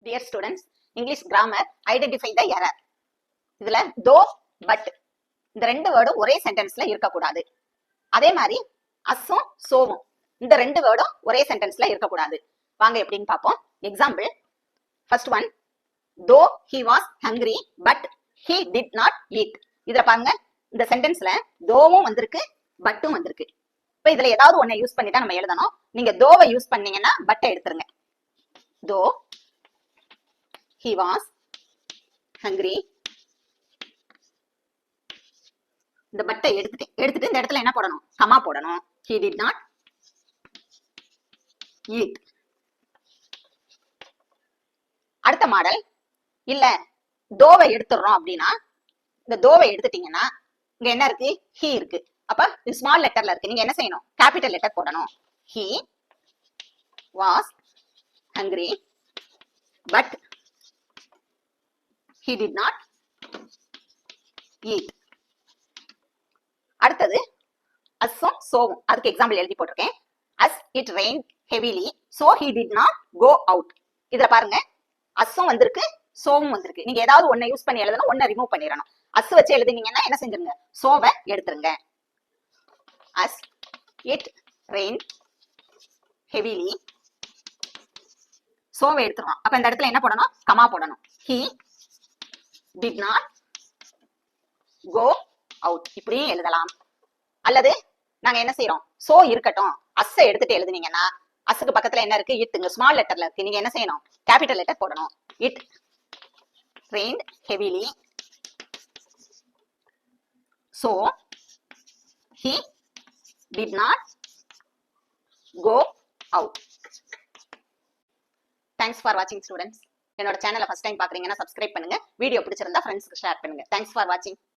Dear students, English grammar, identify the error. இதுல தோ but இந்த ரெண்டு வேர்டும் ஒரே சென்டென்ஸ்ல இருக்கக்கூடாது. அதே மாதிரி அஸ்ஸும் சோவும் இந்த ரெண்டு வேர்டும் ஒரே சென்டென்ஸ்ல இருக்கக்கூடாது. வாங்க எப்படின்னு பார்ப்போம். எக்ஸாம்பிள் ஃபர்ஸ்ட் ஒன், தோ he was hungry but he did not eat. இதுல பாருங்க, இந்த சென்டென்ஸ்ல தோவும் வந்திருக்கு பட்டும் வந்திருக்கு. இப்ப இதுல ஏதாவது ஒன்னை யூஸ் பண்ணி தான் நம்ம எழுதணும். நீங்க தோவை யூஸ் பண்ணீங்கன்னா பட்டை எடுத்துருங்க. தோ he was hungry, இந்த பட்டை எடுத்துட்டு இந்த இடத்துல என்ன போடணும், கமா போடணும். he did not eat. அடுத்த மாடல், இல்ல தோவை எடுத்துறோம் அப்படின்னா, இந்த தோவை எடுத்துட்டீங்கன்னா இங்க என்ன இருக்கு, he இருக்கு. அப்ப ஸ்மால் லெட்டர்ல இருக்கு, நீங்க என்ன செய்யணும், கேபிட்டல் லெட்டர் போடணும். he was hungry but he did not eat. அடுத்தது அஸ்ஸும் சோவும், அதுக்கு எக்ஸாம்பிள் எழுதி போட்டிருக்கேன். as it rained heavily so he did not go out. இதுல பாருங்க, அஸ்ஸும் வந்திருக்கு சோவும் வந்திருக்கு. நீங்க ஏதாவது ஒன்னை யூஸ் பண்ணி எழுதணும், ஒன்னை ரிமூவ் பண்ணிடணும். அஸ் வச்சு எழுதினீங்கன்னா என்ன செஞ்சிருங்க, சோவை எடுத்துருங்க. as it rained heavily, சோவை எடுத்துருவோம். அப்ப இந்த இடத்துல என்ன போடணும், கமா போடணும். he did not go out. இப்படியே எழுதலாம். அல்லது நாங்க என்ன செய்யறோம், சோ இருக்கட்டும், அஸ்ஸ எடுத்துட்டு எழுதுனீங்கன்னா அஸ்ஸுக்கு பக்கத்துல என்ன இருக்கு, இட்டுங்க, ஸ்மால் லெட்டர்ல இருக்கு. நீங்க என்ன செய்யணும், கேபிட்டல் லெட்டர் போடணும். it rained heavily so he did not go out. Thanks for watching students. என்னோட சேனலை ஃபர்ஸ்ட் டைம் பாக்குறீங்கன்னா சப்ஸ்கிரைப் பண்ணுங்க. வீடியோ பிடிச்சிருந்தா ஃப்ரெண்ட்ஸ்க்கு ஷேர் பண்ணுங்க. Thanks for watching.